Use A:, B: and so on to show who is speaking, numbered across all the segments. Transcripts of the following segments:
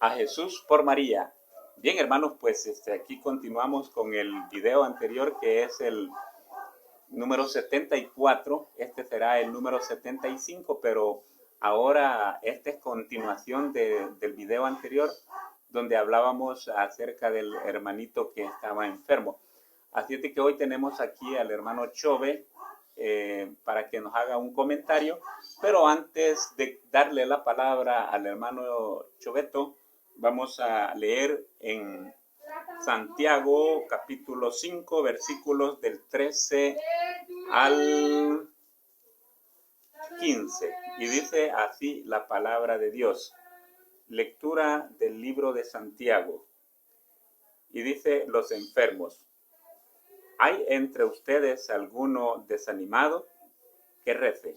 A: A Jesús por María. Bien, hermanos, pues aquí continuamos con el video anterior, que es el número 74. Este será el número 75, pero ahora esta es continuación del video anterior, donde hablábamos acerca del hermanito que estaba enfermo. Así es de que hoy tenemos aquí al hermano Chove para que nos haga un comentario, pero antes de darle la palabra al hermano Choveto, vamos a leer en Santiago capítulo 5, versículos del 13 al 15. Y dice así la palabra de Dios. Lectura del libro de Santiago. Y dice: los enfermos. ¿Hay entre ustedes alguno desanimado? Que rece.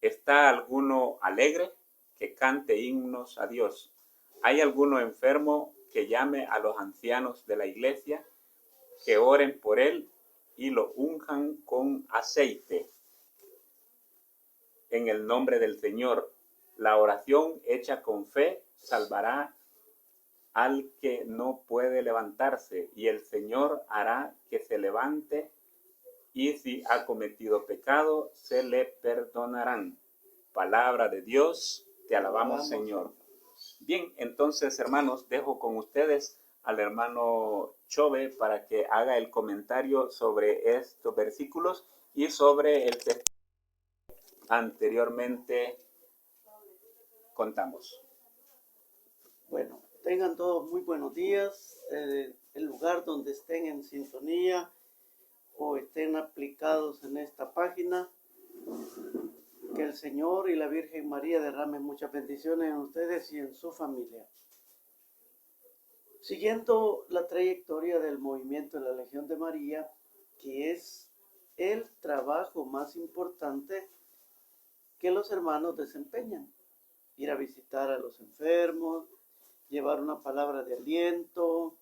A: ¿Está alguno alegre? Que cante himnos a Dios. ¿Hay alguno enfermo? Que llame a los ancianos de la iglesia, que oren por él y lo unjan con aceite en el nombre del Señor. La oración hecha con fe salvará al que no puede levantarse, y el Señor hará que se levante, y si ha cometido pecado, se le perdonarán. Palabra de Dios, te alabamos, Señor. Bien, entonces, hermanos, dejo con ustedes al hermano Chove para que haga el comentario sobre estos versículos y sobre el texto anteriormente contamos.
B: Bueno, tengan todos muy buenos días. El lugar donde estén en sintonía o estén aplicados en esta página, que el Señor y la Virgen María derramen muchas bendiciones en ustedes y en su familia. Siguiendo la trayectoria del movimiento de la Legión de María, que es el trabajo más importante que los hermanos desempeñan: ir a visitar a los enfermos, llevar una palabra de aliento,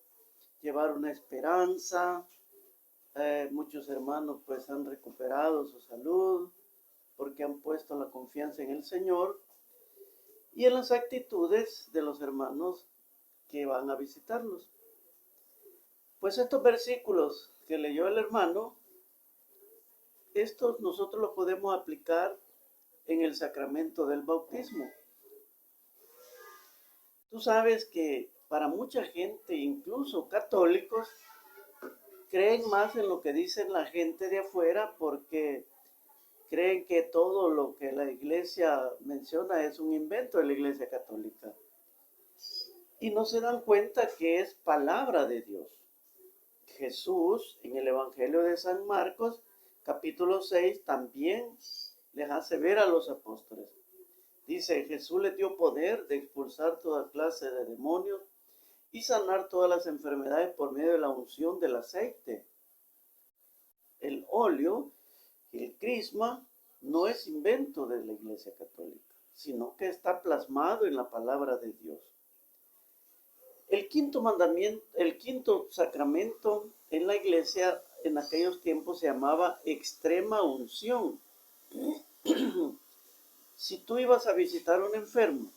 B: llevar una esperanza. Muchos hermanos pues han recuperado su salud porque han puesto la confianza en el Señor y en las actitudes de los hermanos que van a visitarlos. Pues estos versículos que leyó el hermano, estos nosotros los podemos aplicar en el sacramento del bautismo. Tú sabes que para mucha gente, incluso católicos, creen más en lo que dicen la gente de afuera, porque creen que todo lo que la iglesia menciona es un invento de la iglesia católica. Y no se dan cuenta que es palabra de Dios. Jesús, en el Evangelio de San Marcos, capítulo 6, también les hace ver a los apóstoles. Dice: Jesús les dio poder de expulsar toda clase de demonios y sanar todas las enfermedades por medio de la unción del aceite. El óleo y el crisma no es invento de la Iglesia Católica, sino que está plasmado en la palabra de Dios. El quinto mandamiento, el quinto sacramento en la Iglesia en aquellos tiempos se llamaba extrema unción. Si tú ibas a visitar a un enfermo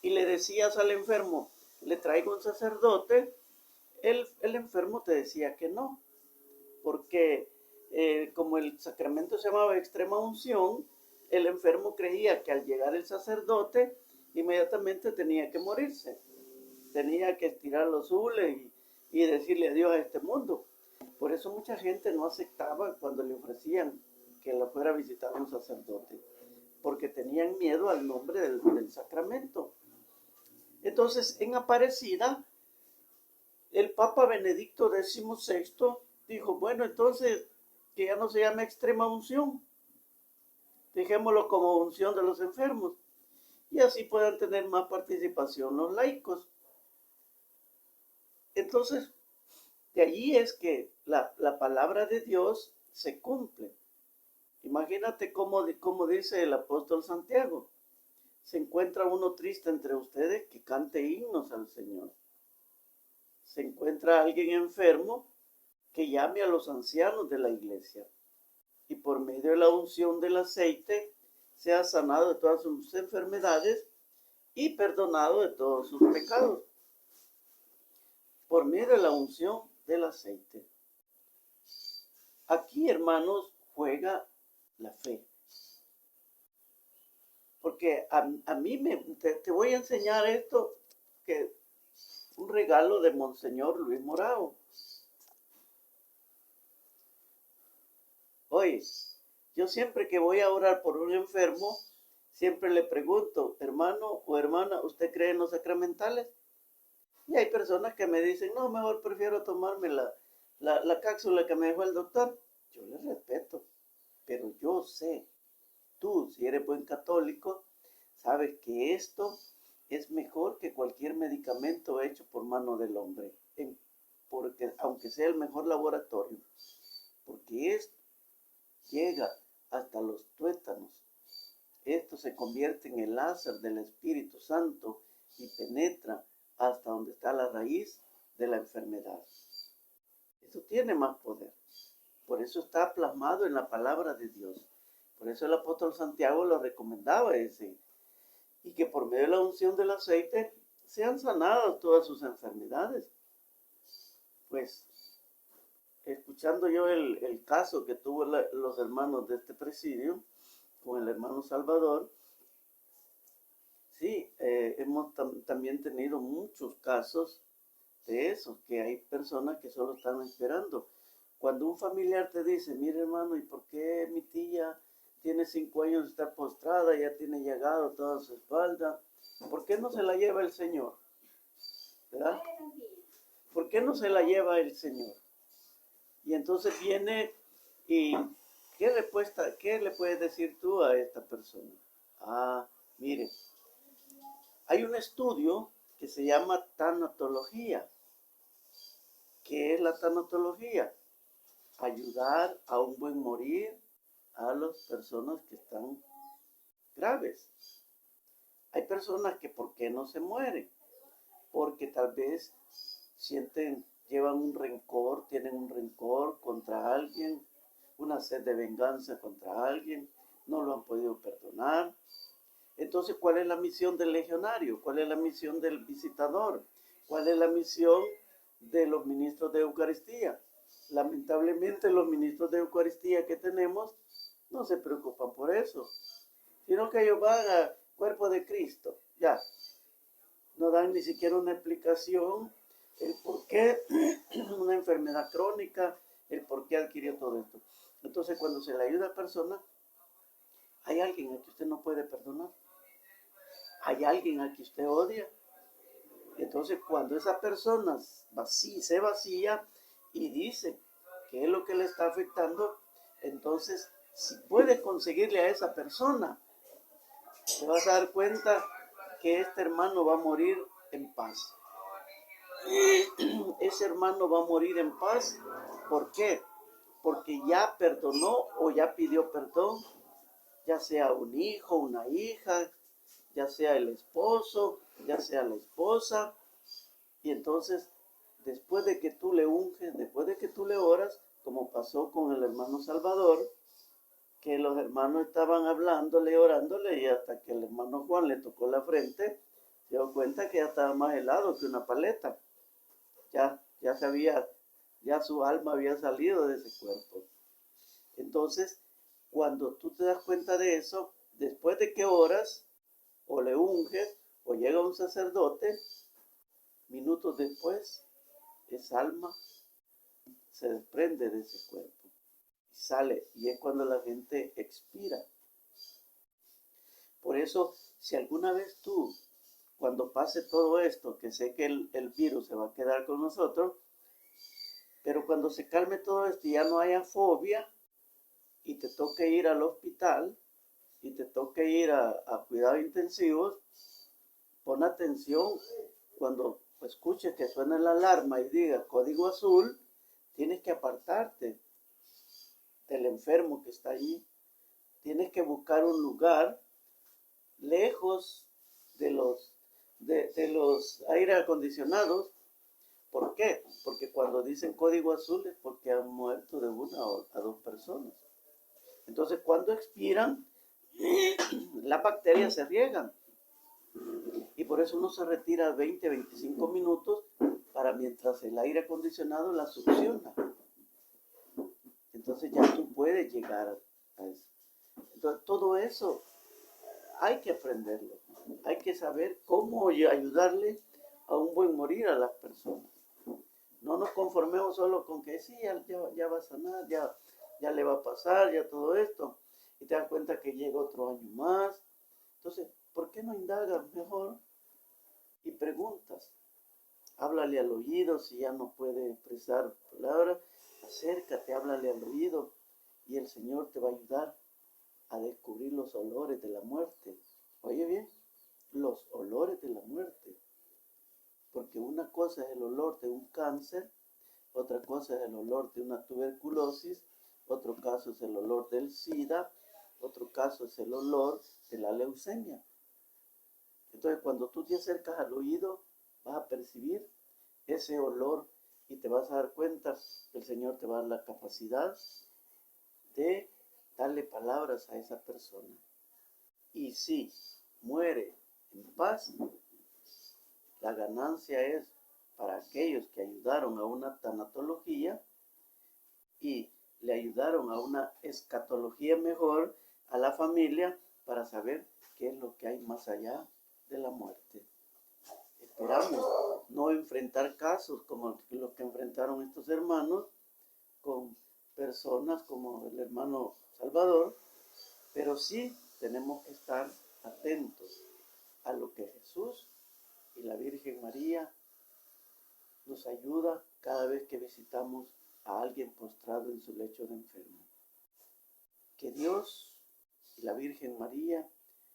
B: y le decías al enfermo: le traigo un sacerdote, el enfermo te decía que no, porque como el sacramento se llamaba extrema unción, el enfermo creía que al llegar el sacerdote inmediatamente tenía que morirse, tenía que estirar los hules y decirle adiós a este mundo. Por eso mucha gente no aceptaba cuando le ofrecían que lo fuera a visitar a un sacerdote, porque tenían miedo al nombre del sacramento. Entonces, en Aparecida, el Papa Benedicto XVI dijo: bueno, entonces que ya no se llame extrema unción, dejémoslo como unción de los enfermos, y así puedan tener más participación los laicos. Entonces, de allí es que la palabra de Dios se cumple. Imagínate cómo dice el apóstol Santiago: se encuentra uno triste entre ustedes, que cante himnos al Señor. Se encuentra alguien enfermo, que llame a los ancianos de la iglesia, y por medio de la unción del aceite sea sanado de todas sus enfermedades, y perdonado de todos sus pecados por medio de la unción del aceite. Aquí, hermanos, juega la fe. Porque a mí te voy a enseñar esto, que un regalo de Monseñor Luis Morao. Oye, yo siempre que voy a orar por un enfermo, siempre le pregunto, hermano o hermana, ¿usted cree en los sacramentales? Y hay personas que me dicen, no, mejor prefiero tomarme la cápsula que me dejó el doctor. Yo les respeto, pero yo sé, tú, si eres buen católico, sabes que esto es mejor que cualquier medicamento hecho por mano del hombre, porque aunque sea el mejor laboratorio, porque esto llega hasta los tuétanos. Esto se convierte en el láser del Espíritu Santo y penetra hasta donde está la raíz de la enfermedad. Eso tiene más poder. Por eso está plasmado en la palabra de Dios. Por eso el apóstol Santiago lo recomendaba ese. Y que por medio de la unción del aceite sean sanadas todas sus enfermedades. Pues, escuchando yo el caso que tuvo los hermanos de este presidio, con el hermano Salvador, sí, hemos también tenido muchos casos de eso, que hay personas que solo están esperando. Cuando un familiar te dice, mire hermano, ¿y por qué mi tía tiene 5 años de estar postrada, ya tiene llagado toda su espalda? ¿Por qué no se la lleva el Señor? ¿Verdad? ¿Por qué no se la lleva el Señor? Y entonces viene y ¿qué le puedes decir tú a esta persona? Ah, mire, hay un estudio que se llama tanatología. ¿Qué es la tanatología? Ayudar a un buen morir a las personas que están graves. Hay personas que ¿por qué no se mueren? Porque tal vez llevan un rencor, tienen un rencor contra alguien, una sed de venganza contra alguien, no lo han podido perdonar. Entonces, ¿cuál es la misión del legionario? ¿Cuál es la misión del visitador? ¿Cuál es la misión de los ministros de Eucaristía? Lamentablemente, los ministros de Eucaristía que tenemos no se preocupan por eso, sino que ellos van al cuerpo de Cristo, ya. No dan ni siquiera una explicación, el por qué una enfermedad crónica, el por qué adquirió todo esto. Entonces, cuando se le ayuda a persona, hay alguien a que usted no puede perdonar. Hay alguien a que usted odia. Entonces, cuando esa persona se vacía y dice qué es lo que le está afectando, entonces, si puedes conseguirle a esa persona, te vas a dar cuenta que este hermano va a morir en paz. Ese hermano va a morir en paz. ¿Por qué? Porque ya perdonó o ya pidió perdón, ya sea un hijo, una hija, ya sea el esposo, ya sea la esposa. Y entonces, después de que tú le unges, después de que tú le oras, como pasó con el hermano Salvador, que los hermanos estaban hablándole, orándole, y hasta que el hermano Juan le tocó la frente, se dio cuenta que ya estaba más helado que una paleta. Ya su alma había salido de ese cuerpo. Entonces, cuando tú te das cuenta de eso, después de que oras, o le unges, o llega un sacerdote, minutos después, esa alma se desprende de ese cuerpo y sale, y es cuando la gente expira. Por eso, si alguna vez tú, cuando pase todo esto, que sé que el virus se va a quedar con nosotros, pero cuando se calme todo esto y ya no haya fobia, y te toque ir al hospital, y te toque ir a cuidados intensivos, pon atención cuando escuches que suena la alarma y diga código azul, tienes que apartarte del enfermo que está allí. Tienes que buscar un lugar lejos de los aire acondicionados. ¿Por qué? Porque cuando dicen código azul es porque han muerto de 1 a 2 personas. Entonces, cuando expiran, las bacterias se riegan. por eso uno se retira 20, 25 minutos para mientras el aire acondicionado la succiona. Entonces ya tú puedes llegar a eso. Entonces todo eso hay que aprenderlo. Hay que saber cómo ayudarle a un buen morir a las personas. No nos conformemos solo con que sí, ya va a sanar, ya le va a pasar, ya todo esto. Y te das cuenta que llega otro año más. Entonces, ¿por qué no indagas mejor y preguntas? Háblale al oído si ya no puede expresar palabras. Acércate, háblale al oído y el Señor te va a ayudar a descubrir los olores de la muerte. Oye bien, los olores de la muerte. Porque una cosa es el olor de un cáncer, otra cosa es el olor de una tuberculosis, otro caso es el olor del SIDA, otro caso es el olor de la leucemia. Entonces, cuando tú te acercas al oído, vas a percibir ese olor y te vas a dar cuenta que el Señor te va a dar la capacidad de darle palabras a esa persona. Y si muere en paz, la ganancia es para aquellos que ayudaron a una tanatología y le ayudaron a una escatología mejor a la familia para saber qué es lo que hay más allá de la muerte. Esperamos no enfrentar casos como los que enfrentaron estos hermanos con personas como el hermano Salvador, pero sí tenemos que estar atentos a lo que Jesús y la Virgen María nos ayuda cada vez que visitamos a alguien postrado en su lecho de enfermo. Que Dios y la Virgen María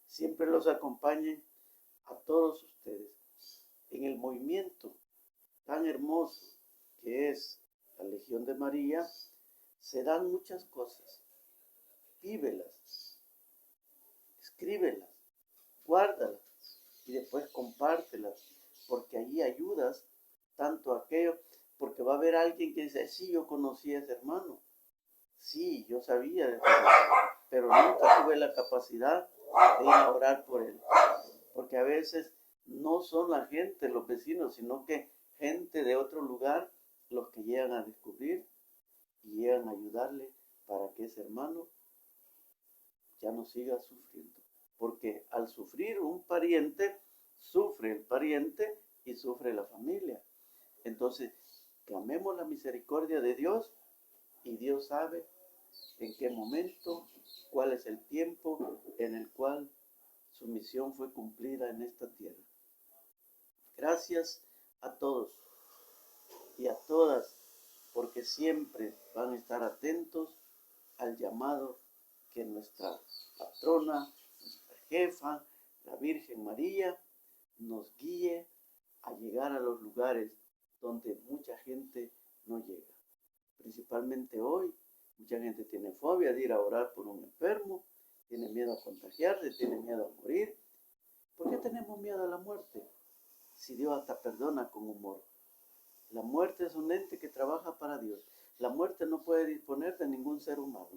B: siempre los acompañen a todos ustedes en el movimiento tan hermoso que es la Legión de María. Se dan muchas cosas. Vívelas, escríbelas, guárdalas y después compártelas, porque allí ayudas tanto a aquello, porque va a haber alguien que dice, sí, yo conocí a ese hermano, sí, yo sabía de ese hermano, pero nunca tuve la capacidad de ir a orar por él, porque a veces no son la gente, los vecinos, sino que gente de otro lugar los que llegan a descubrir y llegan a ayudarle para que ese hermano ya no siga sufriendo. Porque al sufrir un pariente, sufre el pariente y sufre la familia. Entonces, clamemos la misericordia de Dios y Dios sabe en qué momento, cuál es el tiempo en el cual su misión fue cumplida en esta tierra. Gracias a todos y a todas, porque siempre van a estar atentos al llamado que nuestra patrona, nuestra jefa, la Virgen María, nos guíe a llegar a los lugares donde mucha gente no llega. Principalmente hoy, mucha gente tiene fobia de ir a orar por un enfermo, tiene miedo a contagiarse, tiene miedo a morir. ¿Por qué tenemos miedo a la muerte? Si Dios hasta perdona con humor. La muerte es un ente que trabaja para Dios. La muerte no puede disponer de ningún ser humano.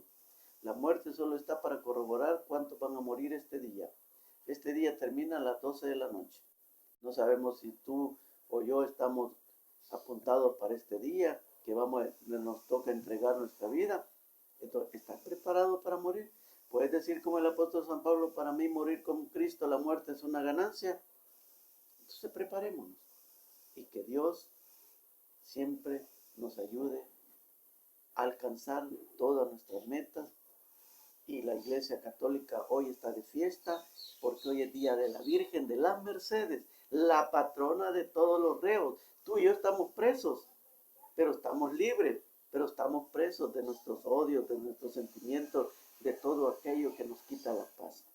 B: La muerte solo está para corroborar cuántos van a morir este día. Este día termina a las 12 de la noche. No sabemos si tú o yo estamos apuntados para este día, que nos toca entregar nuestra vida. Entonces, ¿estás preparado para morir? ¿Puedes decir como el apóstol San Pablo, para mí morir con Cristo, la muerte es una ganancia? Entonces preparémonos y que Dios siempre nos ayude a alcanzar todas nuestras metas. Y la Iglesia Católica hoy está de fiesta porque hoy es día de la Virgen de las Mercedes, la patrona de todos los reos. Tú y yo estamos presos, pero estamos libres, pero estamos presos de nuestros odios, de nuestros sentimientos, de todo aquello que nos quita la paz.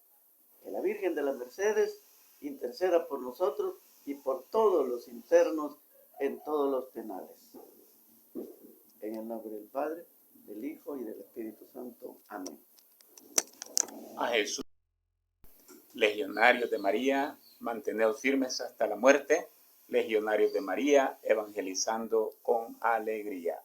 B: Que la Virgen de las Mercedes interceda por nosotros y por todos los internos en todos los penales. En el nombre del Padre, del Hijo y del Espíritu Santo. Amén.
A: A Jesús, legionarios de María, manteneos firmes hasta la muerte. Legionarios de María, evangelizando con alegría.